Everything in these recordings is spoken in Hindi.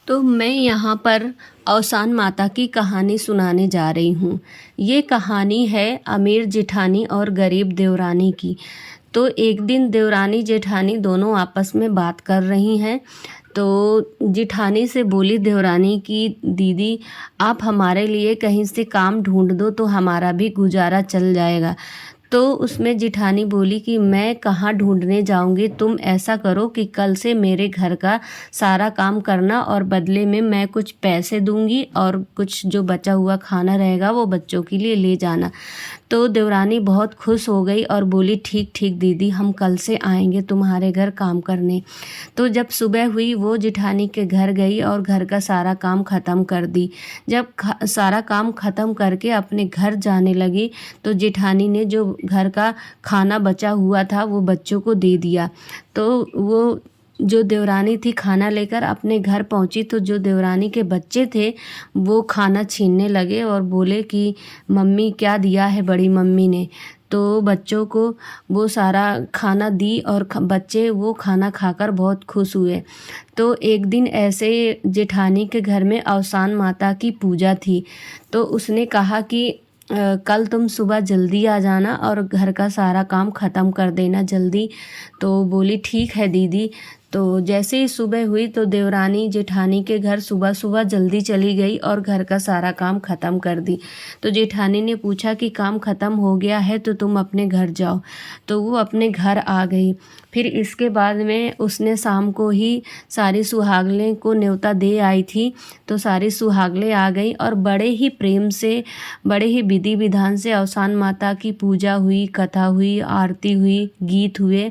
तो मैं यहाँ पर औसान माता की कहानी सुनाने जा रही हूँ। ये कहानी है अमीर जेठानी और गरीब देवरानी की। तो एक दिन देवरानी जेठानी दोनों आपस में बात कर रही हैं। तो जेठानी से बोली देवरानी की, दीदी आप हमारे लिए कहीं से काम ढूंढ दो तो हमारा भी गुजारा चल जाएगा। तो उसमें जेठानी बोली कि मैं कहाँ ढूंढने जाऊंगी, तुम ऐसा करो कि कल से मेरे घर का सारा काम करना और बदले में मैं कुछ पैसे दूंगी और कुछ जो बचा हुआ खाना रहेगा वो बच्चों के लिए ले जाना। तो देवरानी बहुत खुश हो गई और बोली ठीक ठीक दीदी, हम कल से आएंगे तुम्हारे घर काम करने। तो जब सुबह हुई वो जेठानी के घर गई और घर का सारा काम ख़त्म कर दी। जब सारा काम ख़त्म करके अपने घर जाने लगी तो जेठानी ने जो घर का खाना बचा हुआ था वो बच्चों को दे दिया। तो वो जो देवरानी थी खाना लेकर अपने घर पहुंची तो जो देवरानी के बच्चे थे वो खाना छीनने लगे और बोले कि मम्मी क्या दिया है बड़ी मम्मी ने। तो बच्चों को वो सारा खाना दी और बच्चे वो खाना खाकर बहुत खुश हुए। तो एक दिन ऐसे जेठानी के घर में औसान माता की पूजा थी। तो उसने कहा कि कल तुम सुबह जल्दी आ जाना और घर का सारा काम ख़त्म कर देना जल्दी। तो बोली ठीक है दीदी। तो जैसे ही सुबह हुई तो देवरानी जेठानी के घर सुबह सुबह जल्दी चली गई और घर का सारा काम ख़त्म कर दी। तो जेठानी ने पूछा कि काम ख़त्म हो गया है तो तुम अपने घर जाओ। तो वो अपने घर आ गई। फिर इसके बाद में उसने शाम को ही सारी सुहागनें को न्योता दे आई थी। तो सारी सुहागनें आ गई और बड़े ही प्रेम से, बड़े ही विधि विधान से औसान माता की पूजा हुई, कथा हुई, आरती हुई, गीत हुए।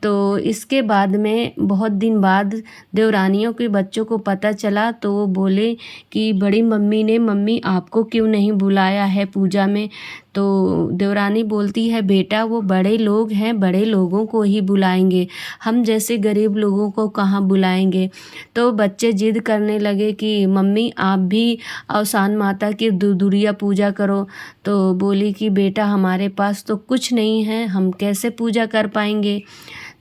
तो इसके बाद में बहुत दिन बाद देवरानियों के बच्चों को पता चला तो वो बोले कि बड़ी मम्मी ने, मम्मी आपको क्यों नहीं बुलाया है पूजा में। तो देवरानी बोलती है बेटा वो बड़े लोग हैं, बड़े लोगों को ही बुलाएंगे, हम जैसे गरीब लोगों को कहाँ बुलाएंगे। तो बच्चे जिद करने लगे कि मम्मी आप भी औसान माता की दुरिया पूजा करो। तो बोली कि बेटा हमारे पास तो कुछ नहीं है, हम कैसे पूजा कर पाएंगे।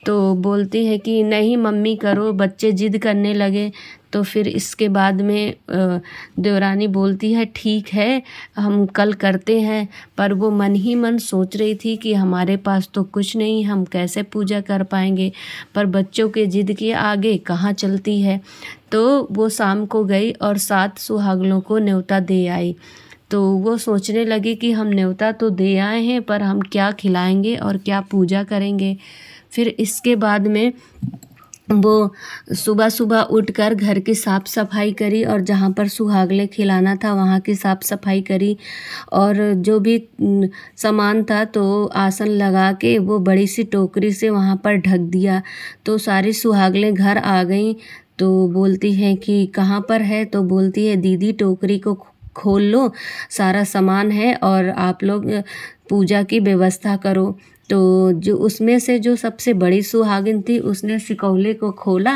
तो बोलती है कि नहीं मम्मी करो, बच्चे जिद करने लगे। तो फिर इसके बाद में देवरानी बोलती है ठीक है हम कल करते हैं। पर वो मन ही मन सोच रही थी कि हमारे पास तो कुछ नहीं, हम कैसे पूजा कर पाएंगे, पर बच्चों के जिद के आगे कहाँ चलती है। तो वो शाम को गई और 7 सुहागनों को न्योता दे आई। तो वो सोचने लगी कि हम न्योता तो दे आए हैं पर हम क्या खिलाएंगे और क्या पूजा करेंगे। फिर इसके बाद में वो सुबह सुबह उठकर घर की साफ़ सफाई करी और जहाँ पर सुहागले खिलाना था वहाँ की साफ़ सफाई करी और जो भी सामान था तो आसन लगा के वो बड़ी सी टोकरी से वहाँ पर ढक दिया। तो सारी सुहागलें घर आ गईं। तो बोलती हैं कि कहाँ पर है। तो बोलती है दीदी टोकरी को खोल लो, सारा सामान है और आप लोग पूजा की व्यवस्था करो। तो जो उसमें से जो सबसे बड़ी सुहागिन थी उसने सिकौले को खोला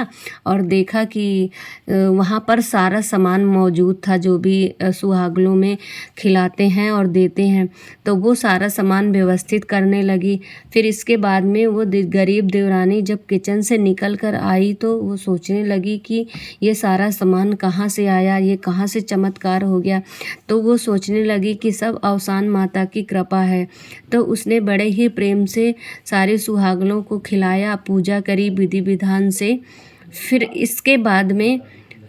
और देखा कि वहाँ पर सारा सामान मौजूद था जो भी सुहागनों में खिलाते हैं और देते हैं। तो वो सारा सामान व्यवस्थित करने लगी। फिर इसके बाद में वो गरीब देवरानी जब किचन से निकल कर आई तो वो सोचने लगी कि ये सारा सामान कहाँ से आया, ये कहाँ से चमत्कार हो गया। तो वो सोचने लगी कि सब औसान माता की कृपा है। तो उसने बड़े ही प्रेम से सारे सुहागनों को खिलाया, पूजा करी विधि विधान से। फिर इसके बाद में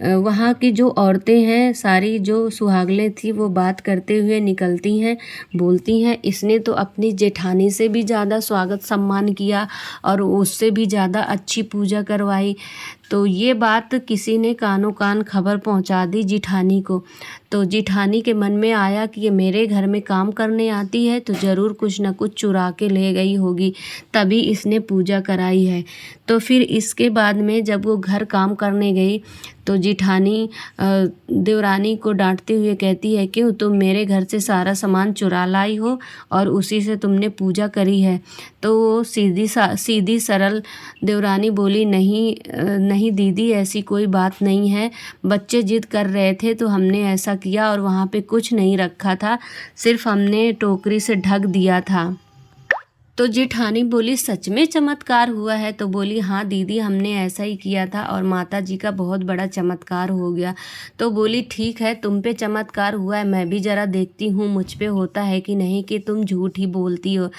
वहाँ की जो औरतें हैं सारी जो सुहागनें थी वो बात करते हुए निकलती हैं, बोलती हैं इसने तो अपनी जेठानी से भी ज़्यादा स्वागत सम्मान किया और उससे भी ज़्यादा अच्छी पूजा करवाई। तो ये बात किसी ने कानों कान खबर पहुंचा दी जेठानी को। तो जेठानी के मन में आया कि ये मेरे घर में काम करने आती है तो ज़रूर कुछ न कुछ चुरा के ले गई होगी, तभी इसने पूजा कराई है। तो फिर इसके बाद में जब वो घर काम करने गई तो जेठानी देवरानी को डांटते हुए कहती है क्यों तुम मेरे घर से सारा सामान चुरा लाई हो और उसी से तुमने पूजा करी है। तो वो सीधी सरल देवरानी बोली नहीं दीदी ऐसी कोई बात नहीं है, बच्चे जिद कर रहे थे तो हमने ऐसा किया और वहाँ पे कुछ नहीं रखा था, सिर्फ हमने टोकरी से ढक दिया था। तो जेठानी बोली सच में चमत्कार हुआ है? तो बोली हाँ दीदी, हमने ऐसा ही किया था और माता जी का बहुत बड़ा चमत्कार हो गया। तो बोली ठीक है, तुम पे चमत्कार हुआ है, मैं भी ज़रा देखती हूँ मुझ पे होता है कि नहीं, कि तुम झूठ ही बोलती हो।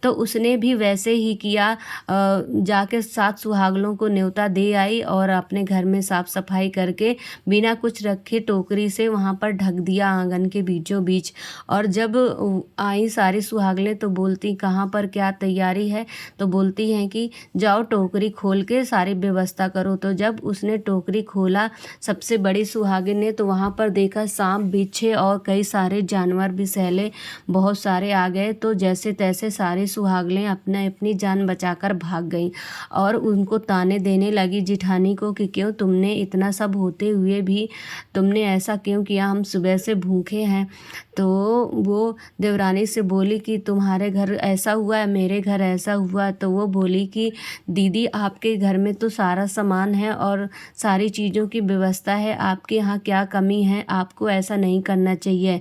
तो उसने भी वैसे ही किया, जाके 7 सुहागनों को न्योता दे आई और अपने घर में साफ़ सफाई करके बिना कुछ रखे टोकरी से वहाँ पर ढक दिया आंगन के बीचों बीच। और जब आई सारी सुहागनें तो बोलती कहाँ पर क्या तैयारी है? तो बोलती हैं कि जाओ टोकरी खोल के सारी व्यवस्था करो। तो जब उसने टोकरी खोला सबसे बड़ी सुहागिन ने, तो वहाँ पर देखा सांप, बिच्छे और कई सारे जानवर विषैले बहुत सारे आ गए। तो जैसे तैसे सारी सुहागनें अपने अपनी जान बचाकर भाग गईं और उनको ताने देने लगी जिठानी को कि क्यों तुमने इतना सब होते हुए भी तुमने ऐसा क्यों किया, हम सुबह से भूखे हैं। तो वो देवरानी से बोली कि तुम्हारे घर ऐसा हुआ है, मेरे घर ऐसा हुआ। तो वो बोली कि दीदी आपके घर में तो सारा सामान है और सारी चीज़ों की व्यवस्था है, आपके यहाँ क्या कमी है, आपको ऐसा नहीं करना चाहिए।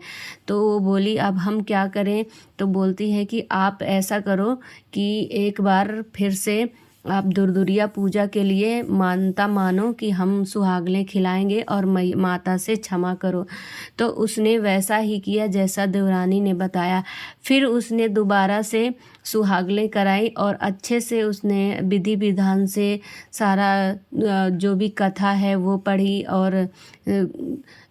तो वो बोली अब हम क्या करें? तो बोलती है कि आप ऐसा करो कि एक बार फिर से आप दुर्दुरिया पूजा के लिए मानता मानो कि हम सुहागनें खिलाएंगे और माता से क्षमा करो। तो उसने वैसा ही किया जैसा देवरानी ने बताया। फिर उसने दोबारा से सुहागनें कराई और अच्छे से उसने विधि विधान से सारा जो भी कथा है वो पढ़ी और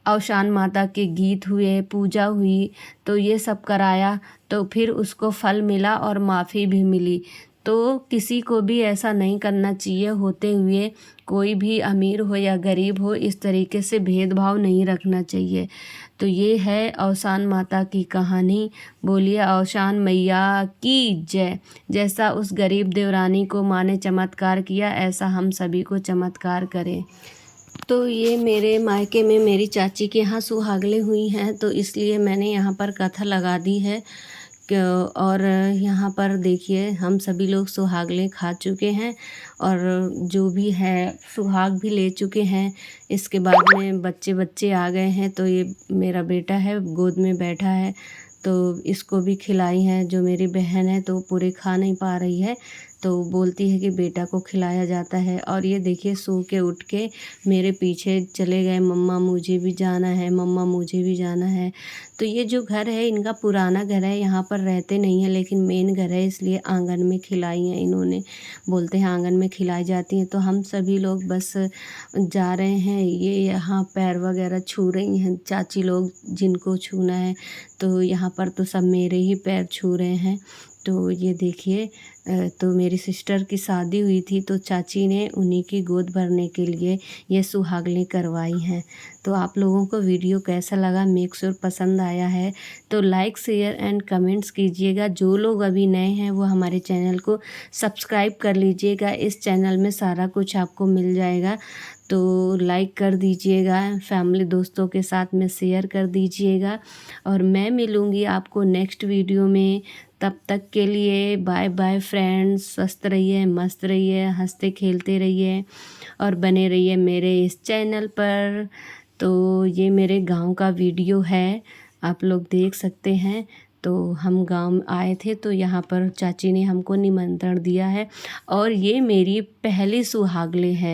अवसान माता के गीत हुए, पूजा हुई, तो ये सब कराया। तो फिर उसको फल मिला और माफ़ी भी मिली। तो किसी को भी ऐसा नहीं करना चाहिए, होते हुए कोई भी अमीर हो या गरीब हो, इस तरीके से भेदभाव नहीं रखना चाहिए। तो ये है अवसान माता की कहानी। बोलिए अवसान मैया की जय। जैसा उस गरीब देवरानी को माँ ने चमत्कार किया, ऐसा हम सभी को चमत्कार करें। तो ये मेरे मायके में मेरी चाची के यहाँ सुहागनें हुई हैं, तो इसलिए मैंने यहाँ पर कथा लगा दी है। और यहाँ पर देखिए हम सभी लोग सुहागनें खा चुके हैं और जो भी है सुहाग भी ले चुके हैं। इसके बाद में बच्चे आ गए हैं। तो ये मेरा बेटा है, गोद में बैठा है, तो इसको भी खिलाई हैं। जो मेरी बहन है तो पूरे खा नहीं पा रही है, तो बोलती है कि बेटा को खिलाया जाता है। और ये देखिए सो के उठ के मेरे पीछे चले गए, मम्मा मुझे भी जाना है, मम्मा मुझे भी जाना है। तो ये जो घर है इनका पुराना घर है, यहाँ पर रहते नहीं हैं, लेकिन मेन घर है इसलिए आंगन में खिलाई हैं इन्होंने। बोलते हैं आंगन में खिलाई जाती हैं। तो हम सभी लोग बस जा रहे हैं। ये यहाँ पैर वगैरह छू रही हैं चाची लोग, जिनको छूना है। तो यहाँ पर तो सब मेरे ही पैर छू रहे हैं। तो ये देखिए, तो मेरी सिस्टर की शादी हुई थी तो चाची ने उन्हीं की गोद भरने के लिए ये सुहागनें करवाई हैं। तो आप लोगों को वीडियो कैसा लगा, मेक श्योर पसंद आया है तो लाइक शेयर एंड कमेंट्स कीजिएगा। जो लोग अभी नए हैं वो हमारे चैनल को सब्सक्राइब कर लीजिएगा। इस चैनल में सारा कुछ आपको मिल जाएगा। तो लाइक कर दीजिएगा, फैमिली दोस्तों के साथ में शेयर कर दीजिएगा। और मैं मिलूँगी आपको नेक्स्ट वीडियो में। तब तक के लिए बाय बाय फ्रेंड्स। स्वस्थ रहिए, मस्त रहिए, हंसते खेलते रहिए और बने रहिए मेरे इस चैनल पर। तो ये मेरे गांव का वीडियो है, आप लोग देख सकते हैं। तो हम गांव आए थे तो यहाँ पर चाची ने हमको निमंत्रण दिया है और ये मेरी पहली सुहागनें है।